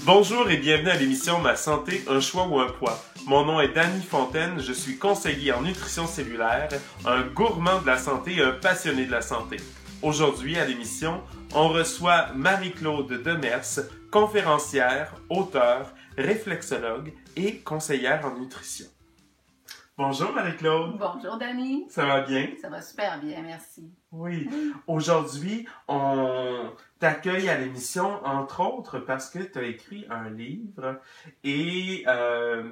Bonjour et bienvenue à l'émission Ma santé, un choix ou un poids. Mon nom est Danny Fontaine, je suis conseiller en nutrition cellulaire, un gourmand de la santé et un passionné de la santé. Aujourd'hui à l'émission, on reçoit Marie-Claude Demers, conférencière, auteure, réflexologue et conseillère en nutrition. Bonjour Marie-Claude. Bonjour Danny. Ça va bien? Ça va super bien, merci. Oui. Aujourd'hui, on t'accueille à l'émission, entre autres, parce que tu as écrit un livre. Et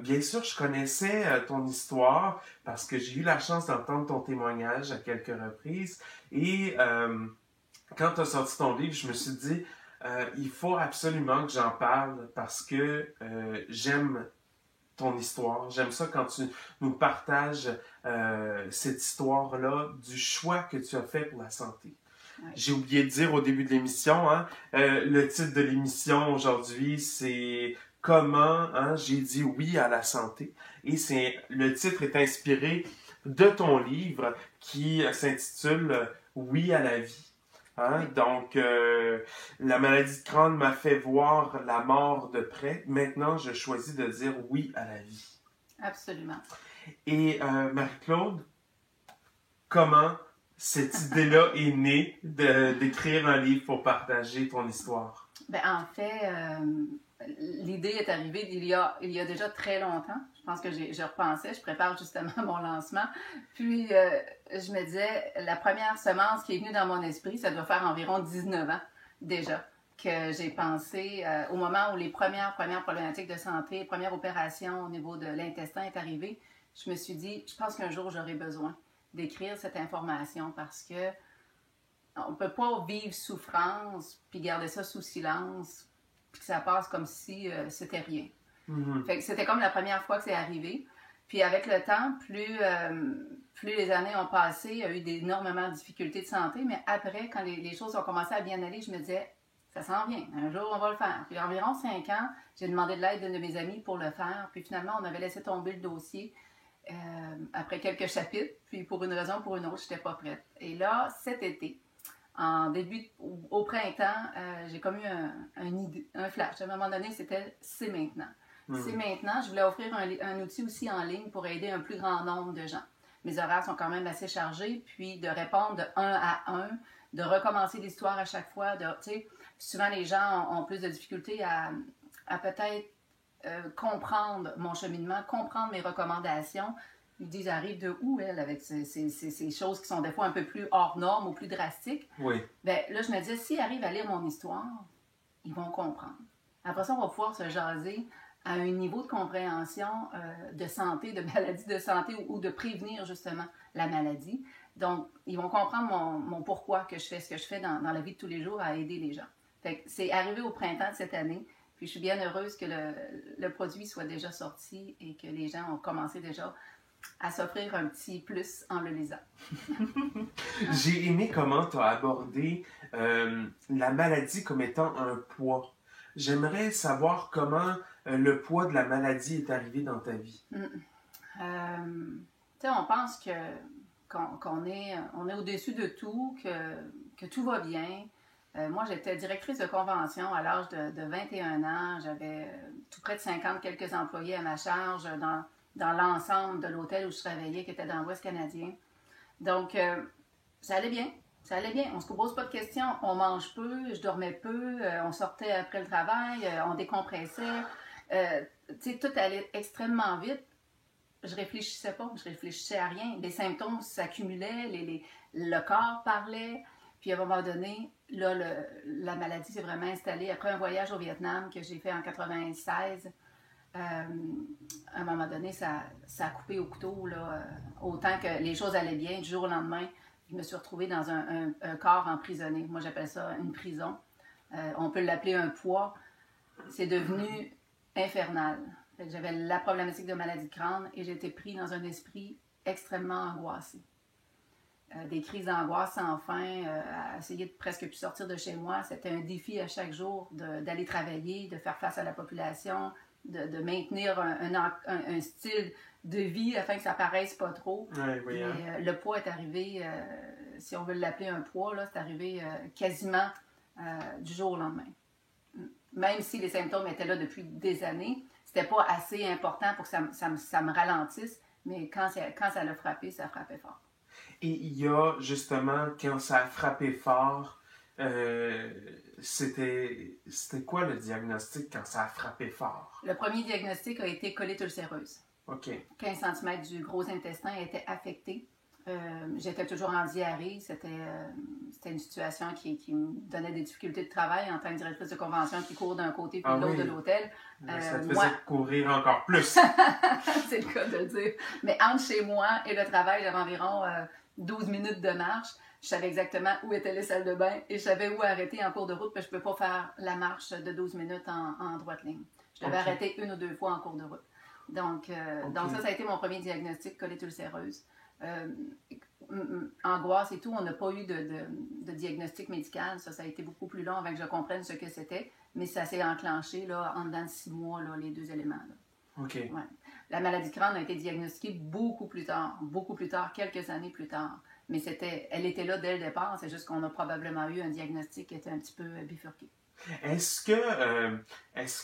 bien sûr, je connaissais ton histoire parce que j'ai eu la chance d'entendre ton témoignage à quelques reprises. Et quand tu as sorti ton livre, je me suis dit, il faut absolument que j'en parle parce que j'aime ton histoire. J'aime ça quand tu nous partages cette histoire-là du choix que tu as fait pour la santé. Ouais. J'ai oublié de dire au début de l'émission, le titre de l'émission aujourd'hui, c'est « Comment j'ai dit oui à la santé ». Et le titre est inspiré de ton livre qui s'intitule « Oui à la vie ». Donc, la maladie de Crohn m'a fait voir la mort de près. Maintenant, je choisis de dire oui à la vie. Absolument. Et Marie-Claude, comment cette idée-là est née d'écrire un livre pour partager ton histoire? Ben, en fait, l'idée est arrivée il y a déjà très longtemps. Je pense que je repensais, je prépare justement mon lancement. Puis, je me disais, la première semence qui est venue dans mon esprit, ça doit faire environ 19 ans déjà, que j'ai pensé au moment où les premières problématiques de santé, les premières opérations au niveau de l'intestin est arrivée. Je me suis dit, je pense qu'un jour, j'aurai besoin d'écrire cette information parce que on ne peut pas vivre souffrance puis garder ça sous silence puis que ça passe comme si c'était rien. Mm-hmm. Fait que c'était comme la première fois que c'est arrivé. Puis avec le temps, plus les années ont passé, il y a eu énormément de difficultés de santé, mais après, quand les choses ont commencé à bien aller, je me disais, ça s'en vient, un jour on va le faire. Puis environ 5 ans, j'ai demandé de l'aide d'une de mes amies pour le faire, puis finalement, on avait laissé tomber le dossier après quelques chapitres, puis pour une raison ou pour une autre, je n'étais pas prête. Et là, cet été, au printemps, j'ai comme eu un flash. À un moment donné, c'est maintenant. C'est maintenant. Je voulais offrir un outil aussi en ligne pour aider un plus grand nombre de gens. Mes horaires sont quand même assez chargés, puis de répondre de 1 à 1, de recommencer l'histoire à chaque fois. Souvent, les gens ont plus de difficultés à peut-être comprendre mon cheminement, comprendre mes recommandations. Ils disent, arrive de où, elle, avec ces choses qui sont des fois un peu plus hors normes ou plus drastiques. Oui. Bien, là, je me disais, s'ils arrivent à lire mon histoire, ils vont comprendre. Après ça, on va pouvoir se jaser à un niveau de compréhension de santé, de maladie de santé ou de prévenir justement la maladie. Donc, ils vont comprendre mon pourquoi que je fais ce que je fais dans la vie de tous les jours à aider les gens. Fait que c'est arrivé au printemps de cette année. Puis je suis bien heureuse que le produit soit déjà sorti et que les gens ont commencé déjà à s'offrir un petit plus en le lisant. J'ai aimé comment tu as abordé la maladie comme étant un poids. J'aimerais savoir comment le poids de la maladie est arrivé dans ta vie. Tu sais, on pense qu'on est au-dessus de tout, que tout va bien. Moi, j'étais directrice de convention à l'âge de 21 ans. J'avais tout près de 50 quelques employés à ma charge dans l'ensemble de l'hôtel où je travaillais, qui était dans l'Ouest canadien. Donc, ça allait bien. Ça allait bien. On ne se pose pas de questions. On mange peu, je dormais peu, on sortait après le travail, on décompressait. Tu sais, tout allait extrêmement vite. Je réfléchissais pas, je réfléchissais à rien. Les symptômes s'accumulaient, le corps parlait. Puis à un moment donné, là, la maladie s'est vraiment installée. Après un voyage au Vietnam que j'ai fait en 96, à un moment donné, ça a coupé au couteau. Là, autant que les choses allaient bien, du jour au lendemain, je me suis retrouvée dans un corps emprisonné. Moi, j'appelle ça une prison. On peut l'appeler un poids. C'est devenu infernal. J'avais la problématique de maladie de Crohn et j'ai été pris dans un esprit extrêmement angoissé. Des crises d'angoisse sans fin, à essayer de presque plus sortir de chez moi. C'était un défi à chaque jour d'aller travailler, de faire face à la population, de maintenir un style de vie afin que ça paraisse pas trop. Oui, Et, le poids est arrivé, si on veut l'appeler un poids, là, c'est arrivé quasiment du jour au lendemain. même si les symptômes étaient là depuis des années, c'était pas assez important pour que ça me ralentisse, mais quand ça l'a frappé, ça frappait fort. Et il y a justement, quand ça a frappé fort, c'était quoi le diagnostic quand ça a frappé fort? Le premier diagnostic a été colite ulcéreuse. OK. 15 cm du gros intestin était affecté. J'étais toujours en diarrhée. C'était une situation qui me donnait des difficultés de travail en tant que directrice de convention qui court d'un côté puis de l'autre de l'hôtel. Ça te faisait courir encore plus. C'est le cas de le dire. Mais entre chez moi et le travail, j'avais environ 12 minutes de marche. Je savais exactement où étaient les salles de bain et je savais où arrêter en cours de route, mais je ne peux pas faire la marche de 12 minutes en droite ligne. Je devais arrêter 1 ou 2 fois en cours de route. Donc ça a été mon premier diagnostic, colite ulcéreuse. Angoisse et tout, on n'a pas eu de diagnostic médical. Ça a été beaucoup plus long avant que je comprenne ce que c'était, mais ça s'est enclenché là, en dedans de 6 mois, là, les 2 éléments. Là. OK. Ouais. La maladie de Crohn a été diagnostiquée beaucoup plus tard, quelques années plus tard. Mais elle était là dès le départ, c'est juste qu'on a probablement eu un diagnostic qui était un petit peu bifurqué. Est-ce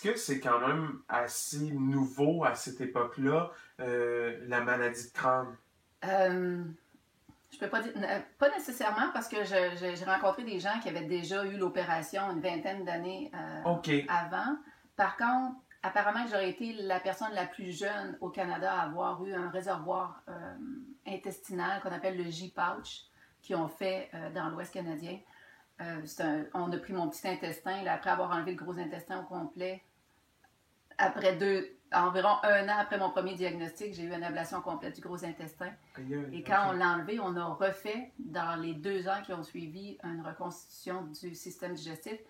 que c'est quand même assez nouveau à cette époque-là, la maladie de Crohn? Je peux pas dire, pas nécessairement parce que j'ai rencontré des gens qui avaient déjà eu l'opération une vingtaine d'années avant. Par contre, apparemment, j'aurais été la personne la plus jeune au Canada à avoir eu un réservoir intestinal qu'on appelle le J-pouch, qu'ils ont fait dans l'Ouest canadien. On a pris mon petit intestin, là, après avoir enlevé le gros intestin au complet. Environ 1 an après mon premier diagnostic, j'ai eu une ablation complète du gros intestin. Et quand on l'a enlevé, on a refait, dans les 2 ans qui ont suivi, une reconstitution du système digestif.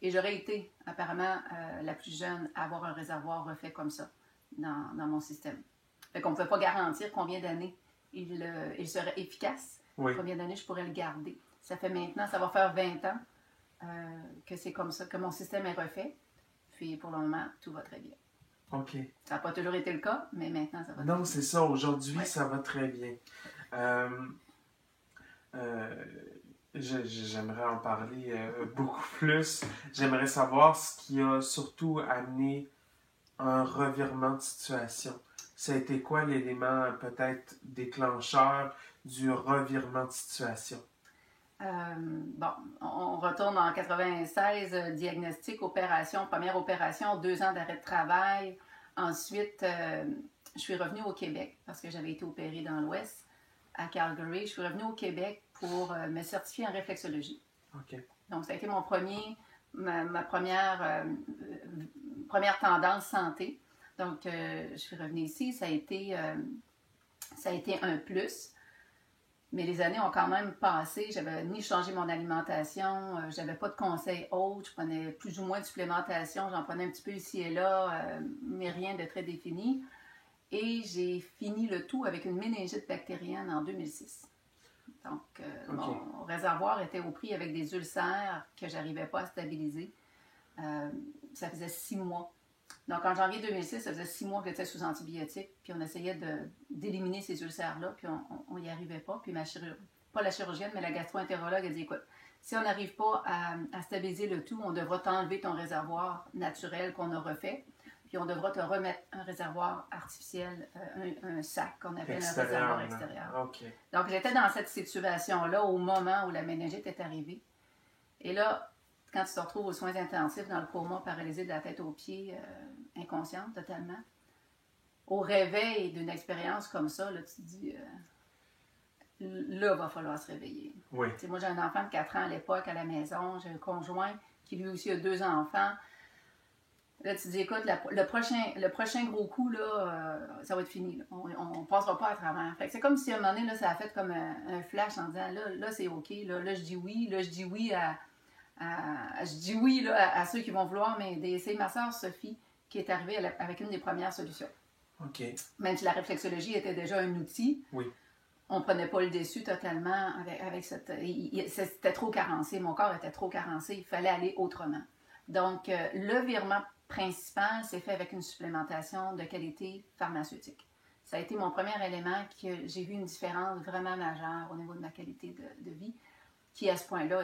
Et j'aurais été, apparemment, la plus jeune à avoir un réservoir refait comme ça dans mon système. Fait qu'on ne pouvait pas garantir combien d'années il serait efficace, combien d'années je pourrais le garder. Ça fait maintenant, ça va faire 20 ans que c'est comme ça, que mon système est refait. Puis pour le moment, tout va très bien. OK. Ça n'a pas toujours été le cas, mais maintenant, ça va très bien. Non, c'est ça. Aujourd'hui, ça va très bien. J'aimerais en parler beaucoup plus. J'aimerais savoir ce qui a surtout amené un revirement de situation. Ça a été quoi l'élément peut-être déclencheur du revirement de situation? On retourne en 96, diagnostic, opération, première opération, 2 ans d'arrêt de travail. Ensuite, je suis revenue au Québec parce que j'avais été opérée dans l'Ouest, à Calgary. Je suis revenue au Québec pour me certifier en réflexologie. Okay. Donc, ça a été ma première tendance santé. Donc, je suis revenue ici. Ça a été un plus. Mais les années ont quand même passé. J'avais ni changé mon alimentation, j'avais pas de conseils autres. Je prenais plus ou moins de supplémentation. J'en prenais un petit peu ici et là, mais rien de très défini. Et j'ai fini le tout avec une méningite bactérienne en 2006. Donc, mon réservoir était au prix avec des ulcères que j'arrivais pas à stabiliser. Ça faisait 6 mois. Donc, en janvier 2006, ça faisait 6 mois que j'étais sous antibiotiques, puis on essayait d'éliminer ces ulcères-là, puis on n'y arrivait pas. Puis pas la chirurgienne, mais la gastro-entérologue a dit, écoute, si on n'arrive pas à stabiliser le tout, on devra t'enlever ton réservoir naturel qu'on a refait, puis on devra te remettre un réservoir artificiel, un sac qu'on appelle un réservoir extérieur. Okay. Donc, j'étais dans cette situation-là au moment où la méningite est arrivée. Et là, quand tu te retrouves aux soins intensifs, dans le coma, paralysé de la tête aux pieds, inconsciente totalement, au réveil d'une expérience comme ça, là, tu te dis, là, il va falloir se réveiller. Oui. Moi, j'ai un enfant de 4 ans à l'époque à la maison, j'ai un conjoint qui lui aussi a 2 enfants. Là, tu te dis, écoute, le prochain gros coup, là, ça va être fini. Là. On ne passera pas à travers. Fait que c'est comme si à un moment donné, là, ça a fait comme un flash en disant, là c'est OK, là, je dis oui, là, je dis oui à ceux qui vont vouloir m'aider. C'est ma sœur Sophie qui est arrivée avec une des premières solutions. OK. Même si la réflexologie était déjà un outil, on ne prenait pas le dessus totalement avec cette... C'était trop carencé, mon corps était trop carencé, il fallait aller autrement. Donc, le virement principal s'est fait avec une supplémentation de qualité pharmaceutique. Ça a été mon premier élément que j'ai vu une différence vraiment majeure au niveau de ma qualité de vie. qui à ce point-là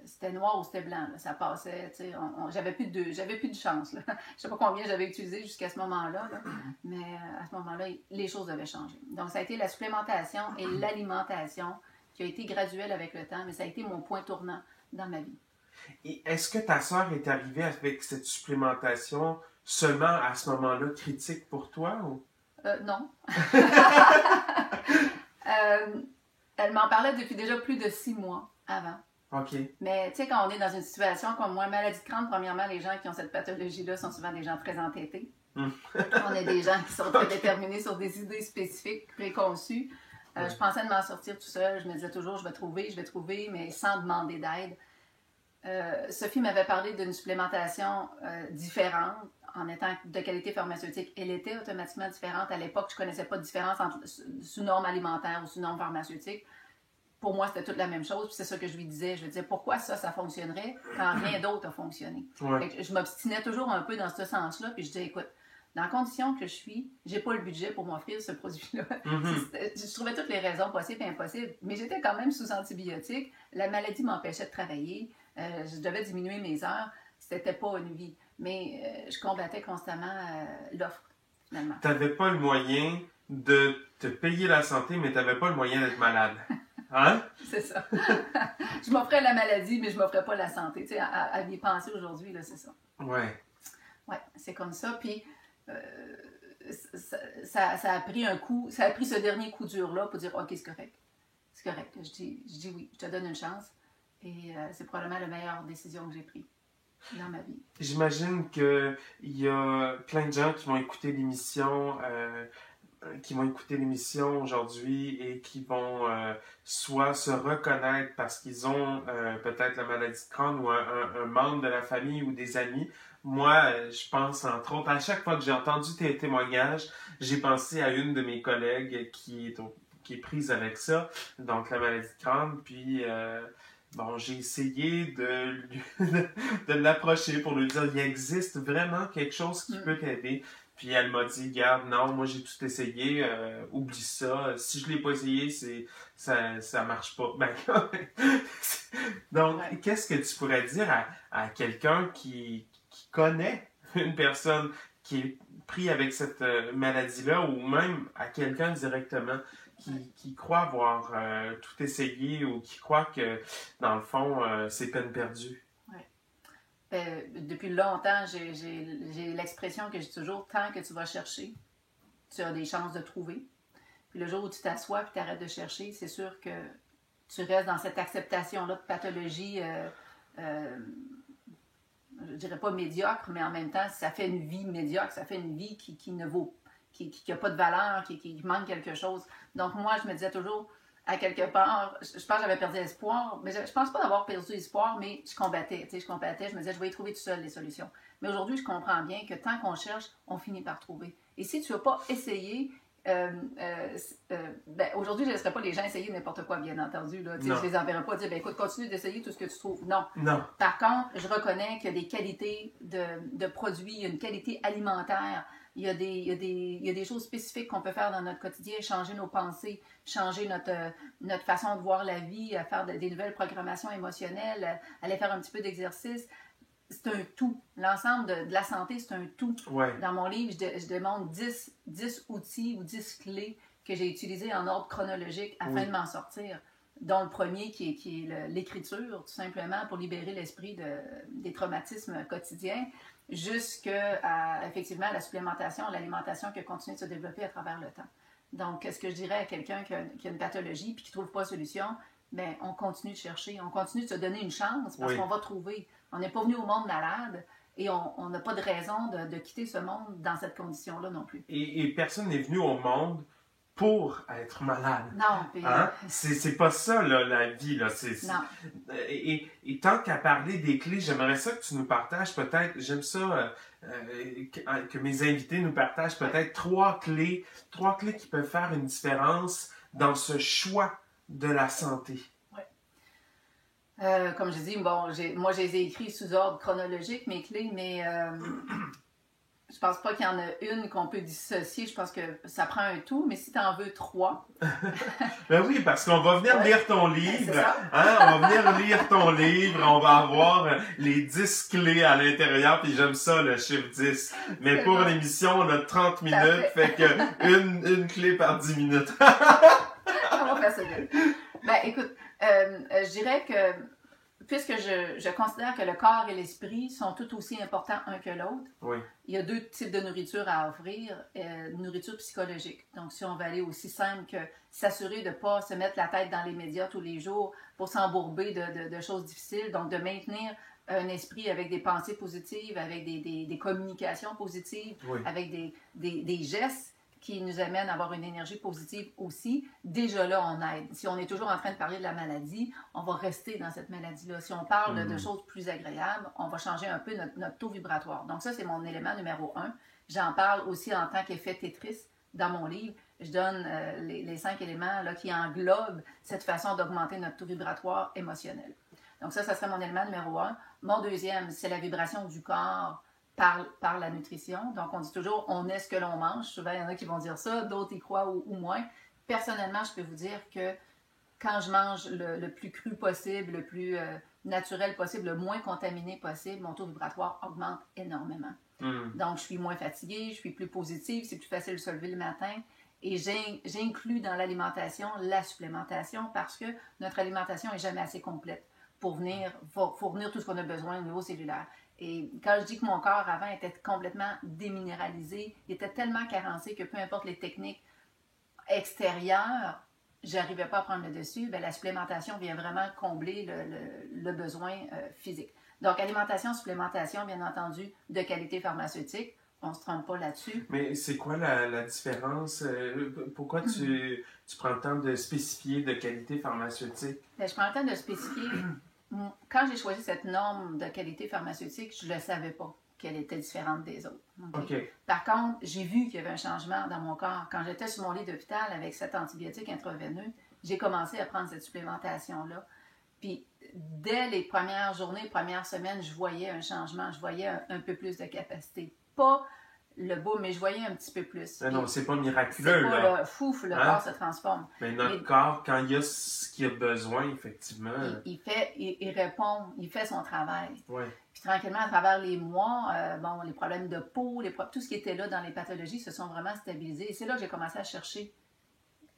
c'était noir ou c'était blanc. Là. Ça passait, tu sais, j'avais plus de chance. Là. Je sais pas combien j'avais utilisé jusqu'à ce moment-là, là, mais à ce moment-là, les choses devaient changer. Donc, ça a été la supplémentation et l'alimentation qui a été graduelle avec le temps, mais ça a été mon point tournant dans ma vie. Et est-ce que ta sœur est arrivée avec cette supplémentation seulement à ce moment-là critique pour toi? Ou? Non. Elle m'en parlait depuis déjà plus de 6 mois avant. OK. Mais tu sais, quand on est dans une situation comme moi, maladie de Crohn, premièrement, les gens qui ont cette pathologie-là sont souvent des gens très entêtés. On est des gens qui sont très déterminés sur des idées spécifiques, préconçues. Je pensais de m'en sortir tout seul. Je me disais toujours, je vais trouver, mais sans demander d'aide. Sophie m'avait parlé d'une supplémentation différente en étant de qualité pharmaceutique. Elle était automatiquement différente. À l'époque, je ne connaissais pas de différence entre sous norme alimentaire ou sous norme pharmaceutique. Pour moi, c'était toute la même chose. Puis c'est ça que je lui disais. Je lui disais, pourquoi ça fonctionnerait quand rien d'autre a fonctionné? Ouais. Je m'obstinais toujours un peu dans ce sens-là. Puis je disais, écoute, dans la condition que je suis, j'ai pas le budget pour m'offrir ce produit-là. Je trouvais toutes les raisons possibles et impossibles. Mais j'étais quand même sous antibiotiques. La maladie m'empêchait de travailler. Je devais diminuer mes heures. C'était pas une vie. Mais je combattais constamment l'offre, finalement. Tu n'avais pas le moyen de te payer la santé, mais tu n'avais pas le moyen d'être malade. Hein? C'est ça. Je m'offrais la maladie, mais je m'offrais pas la santé. Tu sais, à y penser aujourd'hui, là, c'est ça. Ouais. Ouais, c'est comme ça. Puis, ça a pris un coup, ça a pris ce dernier coup dur-là pour dire, OK, c'est correct. C'est correct. Je dis oui, je te donne une chance. Et c'est probablement la meilleure décision que j'ai prise dans ma vie. J'imagine qu'il y a plein de gens qui vont écouter l'émission aujourd'hui et qui vont soit se reconnaître parce qu'ils ont peut-être la maladie de Crohn ou un membre de la famille ou des amis. Moi, je pense entre autres, à chaque fois que j'ai entendu tes témoignages, j'ai pensé à une de mes collègues qui est prise avec ça, donc la maladie de Crohn, puis j'ai essayé de l'approcher pour lui dire il existe vraiment quelque chose qui peut t'aider. Puis elle m'a dit, regarde, non, moi j'ai tout essayé, oublie ça. Si je l'ai pas essayé, ça marche pas. Donc, qu'est-ce que tu pourrais dire à quelqu'un qui connaît une personne qui est prise avec cette maladie-là, ou même à quelqu'un directement qui croit avoir tout essayé ou qui croit que, dans le fond, c'est peine perdue? Depuis longtemps, j'ai l'expression que j'ai toujours, tant que tu vas chercher, tu as des chances de trouver. Puis le jour où tu t'assois et tu arrêtes de chercher, c'est sûr que tu restes dans cette acceptation-là de pathologie, je dirais pas médiocre, mais en même temps, ça fait une vie médiocre, ça fait une vie qui ne vaut, qui n'a pas de valeur, qui manque quelque chose. Donc moi, je me disais toujours, à quelque part, je pense que j'avais perdu espoir, mais je pense pas d'avoir perdu espoir, mais je combattais, je me disais, je vais y trouver tout seul les solutions. Mais aujourd'hui, je comprends bien que tant qu'on cherche, on finit par trouver. Et si tu n'as pas essayé, aujourd'hui, je ne laisserai pas les gens essayer n'importe quoi, bien entendu. Là. Je ne les enverrai pas dire, écoute, continue d'essayer tout ce que tu trouves. Non. Par contre, je reconnais qu'il y a des qualités de produits, il y a une qualité alimentaire. Il y a des choses spécifiques qu'on peut faire dans notre quotidien, changer nos pensées, changer notre façon de voir la vie, à faire des nouvelles programmations émotionnelles, aller faire un petit peu d'exercice. C'est un tout. L'ensemble de la santé, c'est un tout. Ouais. Dans mon livre, je démontre 10 outils ou 10 clés que j'ai utilisées en ordre chronologique afin de m'en sortir. Dont le premier qui est l'écriture, tout simplement, pour libérer l'esprit des traumatismes quotidiens, jusqu'à, effectivement, la supplémentation, l'alimentation qui a continué de se développer à travers le temps. Donc, ce que je dirais à quelqu'un qui a une pathologie et qui ne trouve pas de solution, bien, on continue de chercher, on continue de se donner une chance parce qu'on va trouver. On n'est pas venu au monde malade et on n'a pas de raison de quitter ce monde dans cette condition-là non plus. Et personne n'est venu au monde pour être malade. Non. Puis, hein? C'est pas ça, là, la vie. Là. Non. Et tant qu'à parler des clés, j'aimerais ça que tu nous partages peut-être, j'aime ça que mes invités nous partagent peut-être trois clés qui peuvent faire une différence dans ce choix de la santé. Comme je dis, moi, je les ai écrits sous ordre chronologique, mes clés, mais Je pense pas qu'il y en a une qu'on peut dissocier. Je pense que ça prend un tout, mais si tu en veux 3. Ben oui, parce qu'on va venir lire ton livre. Hein? On va venir lire ton livre. On va avoir les 10 clés à l'intérieur. Puis j'aime ça, le chiffre 10. Mais pour l'émission, on a 30 minutes. Fait que une clé par 10 minutes. On va faire ça vite. Ben écoute, je dirais que puisque je considère que le corps et l'esprit sont tout aussi importants un que l'autre, oui. Il y a 2 types de nourriture à offrir. Nourriture psychologique. Donc, si on va aller aussi simple que s'assurer de ne pas se mettre la tête dans les médias tous les jours pour s'embourber de choses difficiles. Donc, de maintenir un esprit avec des pensées positives, avec des communications positives, oui. Avec des gestes qui nous amènent à avoir une énergie positive aussi. Déjà là, on aide. Si on est toujours en train de parler de la maladie, on va rester dans cette maladie-là. Si on parle de choses plus agréables, on va changer un peu notre taux vibratoire. Donc ça, c'est mon élément numéro 1. J'en parle aussi en tant qu'effet Tetris dans mon livre. Je donne les 5 éléments là, qui englobent cette façon d'augmenter notre taux vibratoire émotionnel. Donc ça serait mon élément numéro 1. Mon deuxième, c'est la vibration du corps par la nutrition. Donc, on dit toujours, on est ce que l'on mange. Souvent, il y en a qui vont dire ça, d'autres y croient ou moins. Personnellement, je peux vous dire que quand je mange le plus cru possible, le plus naturel possible, le moins contaminé possible, mon taux vibratoire augmente énormément. Donc, je suis moins fatiguée, je suis plus positive, c'est plus facile de se lever le matin. Et j'inclus dans l'alimentation la supplémentation parce que notre alimentation n'est jamais assez complète pour venir fournir tout ce qu'on a besoin au niveau cellulaire. Et quand je dis que mon corps avant était complètement déminéralisé, il était tellement carencé que peu importe les techniques extérieures, j'arrivais pas à prendre le dessus, bien, la supplémentation vient vraiment combler le besoin physique. Donc, alimentation, supplémentation, bien entendu, de qualité pharmaceutique. On ne se trompe pas là-dessus. Mais c'est quoi la différence? Pourquoi tu prends le temps de spécifier de qualité pharmaceutique? Bien, je prends le temps de spécifier. Quand j'ai choisi cette norme de qualité pharmaceutique, je ne le savais pas qu'elle était différente des autres. Okay? Par contre, j'ai vu qu'il y avait un changement dans mon corps. Quand j'étais sur mon lit d'hôpital avec cet antibiotique intraveineux, j'ai commencé à prendre cette supplémentation-là. Puis, dès les premières journées, premières semaines, je voyais un changement. Je voyais un peu plus de capacité. Pas le beau, mais je voyais un petit peu plus. Non, c'est pas miraculeux. C'est pas le corps se transforme. Mais notre corps, quand il y a ce qu'il a besoin, effectivement... Il répond, il fait son travail. Ouais. Puis tranquillement, à travers les mois, les problèmes de peau, tout ce qui était là dans les pathologies se sont vraiment stabilisés. Et c'est là que j'ai commencé à chercher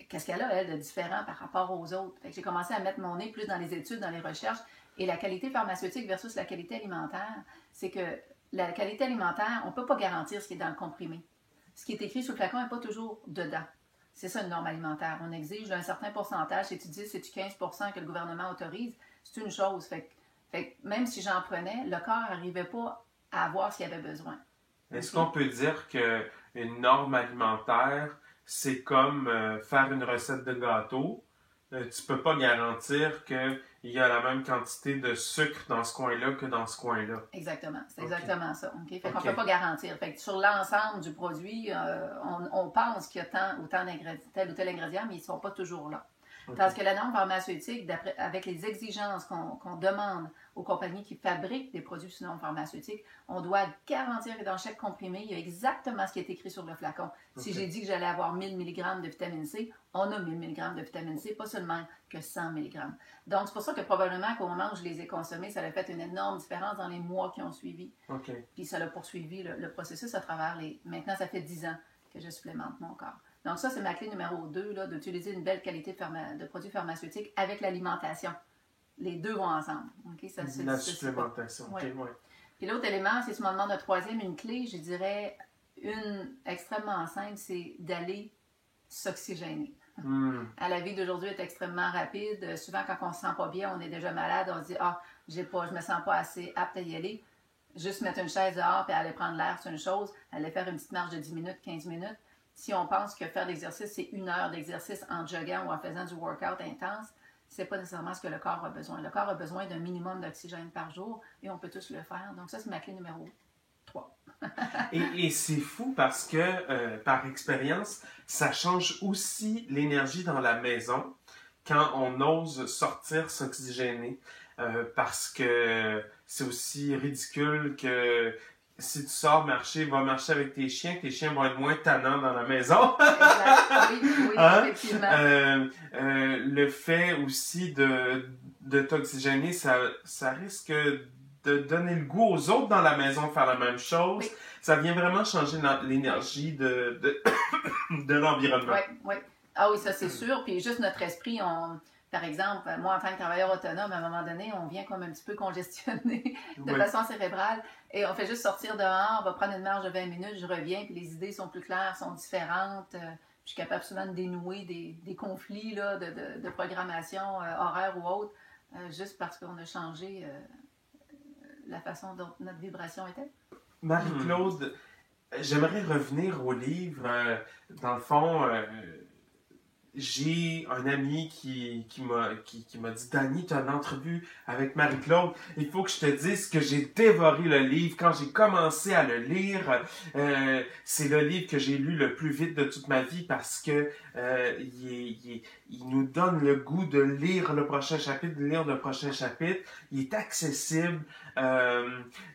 qu'est-ce qu'elle a, elle, de différent par rapport aux autres. Fait que j'ai commencé à mettre mon nez plus dans les études, dans les recherches. Et la qualité pharmaceutique versus la qualité alimentaire, c'est que la qualité alimentaire, on ne peut pas garantir ce qui est dans le comprimé. Ce qui est écrit sur le flacon n'est pas toujours dedans. C'est ça une norme alimentaire. On exige un certain pourcentage. C'est-tu 10, c'est-tu 15% que le gouvernement autorise? C'est une chose. Fait que même si j'en prenais, le corps n'arrivait pas à avoir ce qu'il avait besoin. Est-ce qu'on peut dire qu'une norme alimentaire, c'est comme faire une recette de gâteau? Tu ne peux pas garantir qu'il y a la même quantité de sucre dans ce coin-là que dans ce coin-là. Exactement. C'est exactement ça. Okay? Fait qu'on ne peut pas garantir. Fait que sur l'ensemble du produit, on pense qu'il y a autant d'ingrédients, tel ou tel ingrédient, mais ils ne sont pas toujours là. Parce que la norme pharmaceutique, avec les exigences qu'on demande aux compagnies qui fabriquent des produits sous norme pharmaceutique, on doit garantir que dans chaque comprimé, il y a exactement ce qui est écrit sur le flacon. Si j'ai dit que j'allais avoir 1000 mg de vitamine C, on a 1000 mg de vitamine C, pas seulement que 100 mg. Donc, c'est pour ça que probablement qu'au moment où je les ai consommés, ça a fait une énorme différence dans les mois qui ont suivi. Puis ça a poursuivi le processus à travers Maintenant, ça fait 10 ans que je supplémente mon corps. Donc ça, c'est ma clé numéro 2, là, d'utiliser une belle qualité de produits pharmaceutiques avec l'alimentation. Les deux vont ensemble. Okay? La supplémentation. Ouais. Puis l'autre élément, c'est si on me demande un troisième, une clé, je dirais une extrêmement simple, c'est d'aller s'oxygéner. La vie d'aujourd'hui est extrêmement rapide. Souvent, quand on ne se sent pas bien, on est déjà malade, on se dit « Ah, je me sens pas assez apte à y aller. » Juste mettre une chaise dehors et aller prendre l'air, c'est une chose. Aller faire une petite marche de 10 minutes, 15 minutes. Si on pense que faire de l'exercice, c'est 1 heure d'exercice en joguant ou en faisant du workout intense, c'est pas nécessairement ce que le corps a besoin. Le corps a besoin d'un minimum d'oxygène par jour et on peut tous le faire. Donc ça, c'est ma clé numéro 3. et c'est fou parce que, par expérience, ça change aussi l'énergie dans la maison quand on ose sortir s'oxygéner. Parce que c'est aussi ridicule que si tu sors marcher, va marcher avec tes chiens vont être moins tannants dans la maison. Exact. Oui, Hein? effectivement. Le fait aussi de t'oxygéner, ça risque de donner le goût aux autres dans la maison de faire la même chose. Oui. Ça vient vraiment changer l'énergie de l'environnement. Oui. Ah oui, ça c'est sûr. Puis juste notre esprit, par exemple, moi en tant que travailleur autonome, à un moment donné, on vient comme un petit peu congestionné de façon cérébrale et on fait juste sortir dehors, on va prendre une marche de 20 minutes, je reviens, puis les idées sont plus claires, sont différentes. Je suis capable souvent de dénouer des conflits là, de programmation horaire ou autre, juste parce qu'on a changé la façon dont notre vibration était. Marie-Claude, j'aimerais revenir au livre. Dans le fond, j'ai un ami qui m'a dit Danny, tu as une entrevue avec Marie-Claude. Il faut que je te dise que j'ai dévoré le livre. Quand j'ai commencé à le lire, c'est le livre que j'ai lu le plus vite de toute ma vie parce que il nous donne le goût de lire le prochain chapitre, de lire le prochain chapitre. Il est accessible.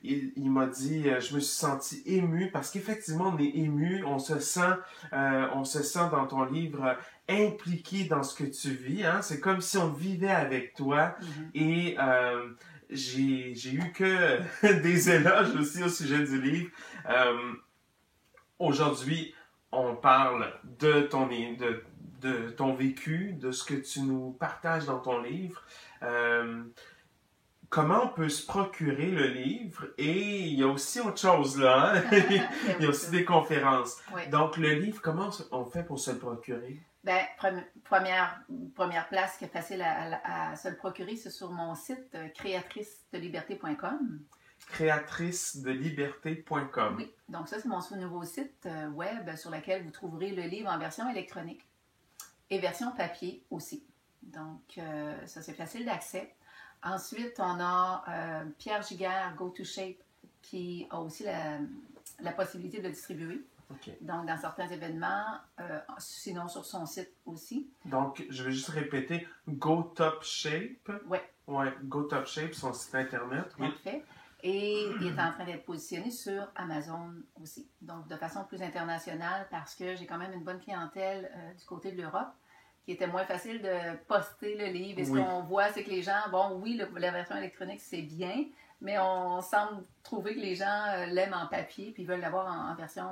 Il m'a dit, je me suis senti ému parce qu'effectivement, on est ému, on se sent dans ton livre impliqué dans ce que tu vis. Hein? C'est comme si on vivait avec toi. Et j'ai eu que des éloges aussi au sujet du livre. Aujourd'hui, on parle de ton vécu, de ce que tu nous partages dans ton livre. Comment on peut se procurer le livre? Et il y a aussi autre chose là, hein? Il y a aussi des conférences. Oui. Donc le livre, comment on fait pour se le procurer? Ben, première place qui est facile à se le procurer, c'est sur mon site créatricedeliberté.com. Créatricedeliberté.com. Oui, donc ça c'est mon nouveau site web sur lequel vous trouverez le livre en version électronique et version papier aussi. Donc ça c'est facile d'accès. Ensuite, on a Pierre Giguère, Go to Shape, qui a aussi la possibilité de le distribuer. Okay. Donc, dans certains événements, sinon sur son site aussi. Donc, je vais juste répéter, Go Top Shape. Oui. Ouais, Go Top Shape, son site internet. Oui. Parfait. Et il est en train d'être positionné sur Amazon aussi. Donc, de façon plus internationale, parce que j'ai quand même une bonne clientèle du côté de l'Europe, qui était moins facile de poster le livre. Et ce qu'on voit, c'est que les gens, bon, oui, la version électronique, c'est bien, mais on semble trouver que les gens l'aiment en papier, puis ils veulent l'avoir en version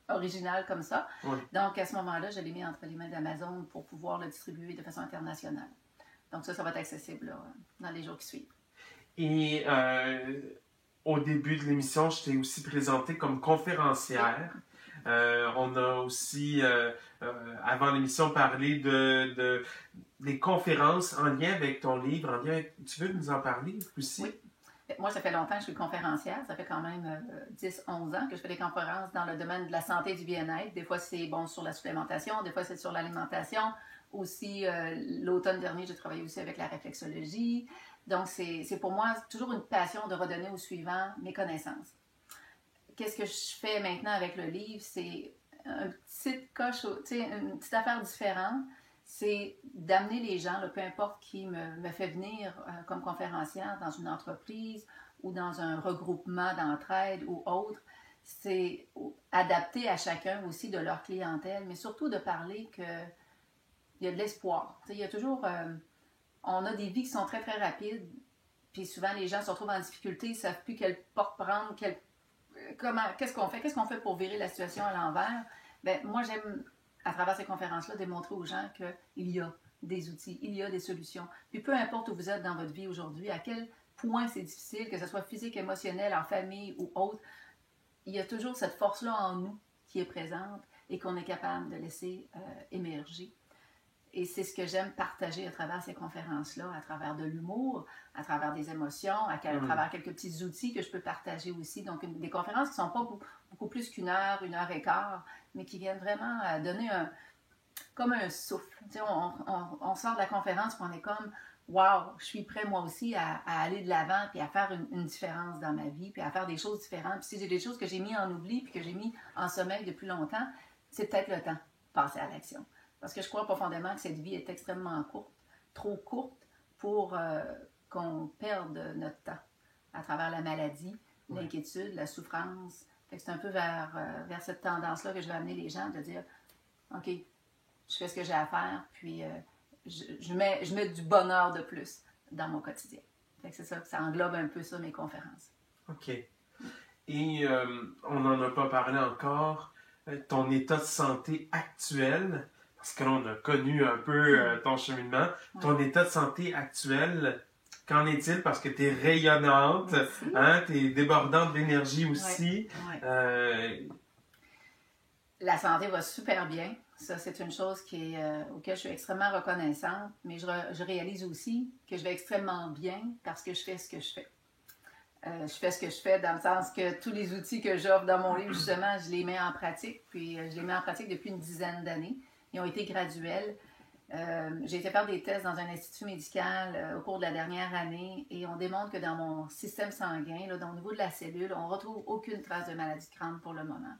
originale comme ça. Oui. Donc, à ce moment-là, je l'ai mis entre les mains d'Amazon pour pouvoir le distribuer de façon internationale. Donc, ça va être accessible là, dans les jours qui suivent. Et au début de l'émission, je t'ai aussi présenté comme conférencière. On a aussi, avant l'émission, parlé des conférences en lien avec ton livre. En lien avec... Tu veux nous en parler aussi? Oui. Moi, ça fait longtemps que je suis conférencière. Ça fait quand même 10-11 ans que je fais des conférences dans le domaine de la santé et du bien-être. Des fois, c'est bon sur la supplémentation, des fois, c'est sur l'alimentation. Aussi, l'automne dernier, j'ai travaillé aussi avec la réflexologie. Donc, c'est pour moi toujours une passion de redonner aux suivants mes connaissances. Qu'est-ce que je fais maintenant avec le livre? C'est une petite une petite affaire différente. C'est d'amener les gens, là, peu importe qui me fait venir comme conférencière dans une entreprise ou dans un regroupement d'entraide ou autre. C'est adapté à chacun aussi de leur clientèle, mais surtout de parler qu'il y a de l'espoir. Il y a toujours... on a des vies qui sont très, très rapides, puis souvent les gens se retrouvent en difficulté, ils ne savent plus quelle porte prendre, qu'est-ce qu'on fait? Qu'est-ce qu'on fait pour virer la situation à l'envers? Bien, moi, j'aime, à travers ces conférences-là, démontrer aux gens qu'il y a des outils, il y a des solutions. Puis peu importe où vous êtes dans votre vie aujourd'hui, à quel point c'est difficile, que ce soit physique, émotionnel, en famille ou autre, il y a toujours cette force-là en nous qui est présente et qu'on est capable de laisser émerger. Et c'est ce que j'aime partager à travers ces conférences-là, à travers de l'humour, à travers des émotions, à travers quelques petits outils que je peux partager aussi. Donc, des conférences qui ne sont pas beaucoup plus qu'une heure et quart, mais qui viennent vraiment donner comme un souffle. Tu sais, on sort de la conférence et on est comme « Wow, je suis prêt moi aussi à aller de l'avant puis à faire une différence dans ma vie puis à faire des choses différentes. » Puis si j'ai des choses que j'ai mis en oubli puis que j'ai mis en sommeil depuis longtemps, c'est peut-être le temps de passer à l'action. Parce que je crois profondément que cette vie est extrêmement courte, trop courte pour qu'on perde notre temps à travers la maladie l'inquiétude, la souffrance. Fait que c'est un peu vers cette tendance-là que je vais amener les gens, de dire, OK, je fais ce que j'ai à faire, puis je mets du bonheur de plus dans mon quotidien. Fait que c'est ça, ça englobe un peu ça, mes conférences. OK. Et on n'en a pas parlé encore, ton état de santé actuel, parce que là, on a connu un peu ton cheminement. Ton état de santé actuel, qu'en est-il? Parce que tu es rayonnante, hein, tu es débordante d'énergie aussi. La santé va super bien. Ça, c'est une chose auquel je suis extrêmement reconnaissante, mais je réalise aussi que je vais extrêmement bien parce que je fais ce que je fais. Je fais ce que je fais dans le sens que tous les outils que j'offre dans mon livre, justement, je les mets en pratique. Puis je les mets en pratique depuis une dizaine d'années. Ils ont été graduels. J'ai été faire des tests dans un institut médical au cours de la dernière année et on démontre que dans mon système sanguin, là, au niveau de la cellule, on ne retrouve aucune trace de maladie de Crohn pour le moment.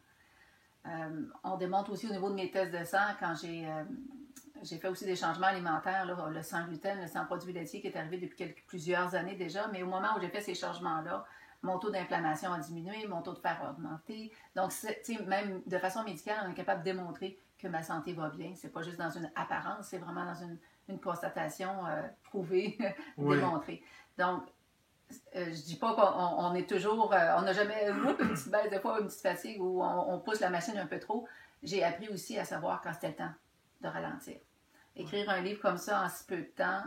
On démontre aussi au niveau de mes tests de sang, quand j'ai fait aussi des changements alimentaires, là, le sans gluten, le sans produits laitiers qui est arrivé depuis plusieurs années déjà, mais au moment où j'ai fait ces changements-là, mon taux d'inflammation a diminué, mon taux de fer a augmenté. Donc, même de façon médicale, on est capable de démontrer que ma santé va bien. C'est pas juste dans une apparence, c'est vraiment dans une constatation prouvée, démontrée. Donc, je dis pas qu'on est toujours... on n'a jamais une petite baisse, des fois une petite fatigue où on pousse la machine un peu trop. J'ai appris aussi à savoir quand c'était le temps de ralentir. Écrire un livre comme ça en si peu de temps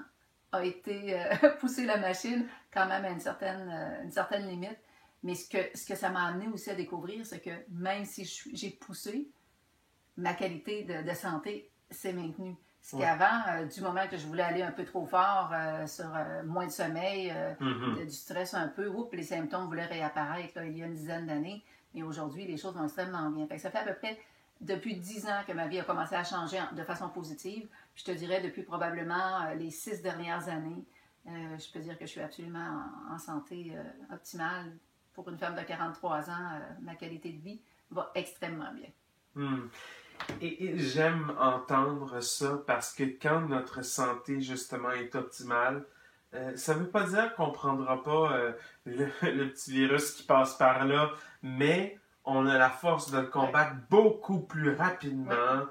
a été pousser la machine quand même à une certaine limite. Mais ce que ça m'a amené aussi à découvrir, c'est que même si j'ai poussé, ma qualité de santé s'est maintenue. Ce qu'avant, du moment que je voulais aller un peu trop fort sur moins de sommeil, du stress un peu, les symptômes voulaient réapparaître là, il y a une dizaine d'années. Mais aujourd'hui, les choses vont extrêmement bien. Fait que ça fait à peu près depuis 10 ans que ma vie a commencé à changer de façon positive. Je te dirais depuis probablement les 6 dernières années, je peux dire que je suis absolument en santé optimale. Pour une femme de 43 ans, ma qualité de vie va extrêmement bien. Et j'aime entendre ça parce que quand notre santé, justement, est optimale, ça ne veut pas dire qu'on ne prendra pas le petit virus qui passe par là, mais on a la force de le combattre beaucoup plus rapidement.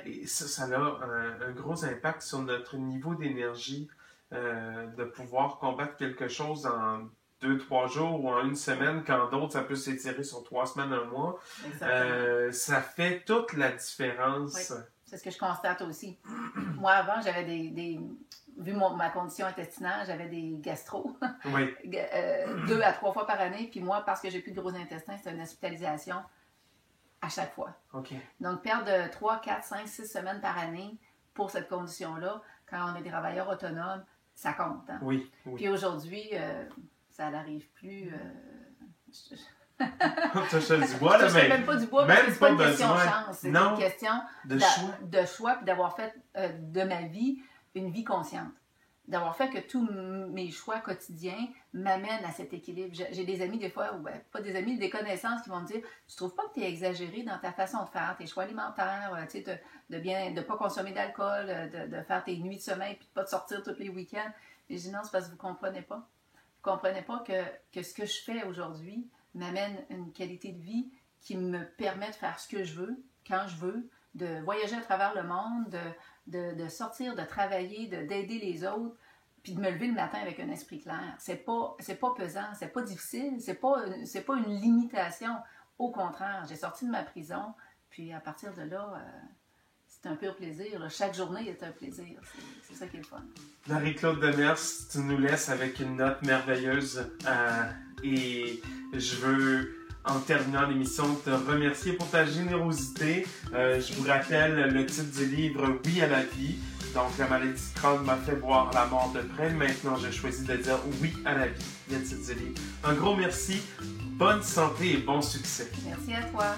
Et ça a un gros impact sur notre niveau d'énergie, de pouvoir combattre quelque chose en 2-3 jours ou en une semaine, quand d'autres, ça peut s'étirer sur 3 semaines, un mois. Ça fait toute la différence. Oui. C'est ce que je constate aussi. Moi, avant, j'avais vu ma condition intestinale, j'avais des gastro. 2 à 3 fois par année. Puis moi, parce que j'ai plus de gros intestins, c'est une hospitalisation à chaque fois. Donc, perdre 3, 4, 5, 6 semaines par année pour cette condition-là, quand on est des travailleurs autonomes, ça compte. Hein? Puis aujourd'hui, ça n'arrive plus. On touche du bois, là, mais même pas du bois, parce que c'est pas une question de chance. C'est une question de choix, puis d'avoir fait de ma vie une vie consciente. D'avoir fait que tous mes choix quotidiens m'amènent à cet équilibre. J'ai des amis, des fois, ou pas des amis, des connaissances qui vont me dire « Tu trouves pas que tu es exagéré dans ta façon de faire tes choix alimentaires, de ne pas consommer d'alcool, de faire tes nuits de sommeil, puis de pas te sortir tous les week-ends? » Et je dis « Non, c'est parce que vous comprenez pas. Vous comprenez pas que ce que je fais aujourd'hui m'amène une qualité de vie qui me permet de faire ce que je veux, quand je veux, de voyager à travers le monde, de sortir, de travailler, d'aider les autres, puis de me lever le matin avec un esprit clair. C'est pas pesant, c'est pas difficile, c'est pas une limitation. Au contraire, j'ai sorti de ma prison, puis à partir de là, c'est un pur plaisir. Là. Chaque journée est un plaisir. C'est ça qui est le fun. Marie-Claude Demers, tu nous laisses avec une note merveilleuse et je veux, en terminant l'émission, te remercier pour ta générosité. Je vous rappelle le titre du livre « Oui à la vie ». Donc, la maladie de Crohn m'a fait voir la mort de près. Maintenant, j'ai choisi de dire « Oui à la vie ». Le titre du livre. Un gros merci, bonne santé et bon succès. Merci à toi.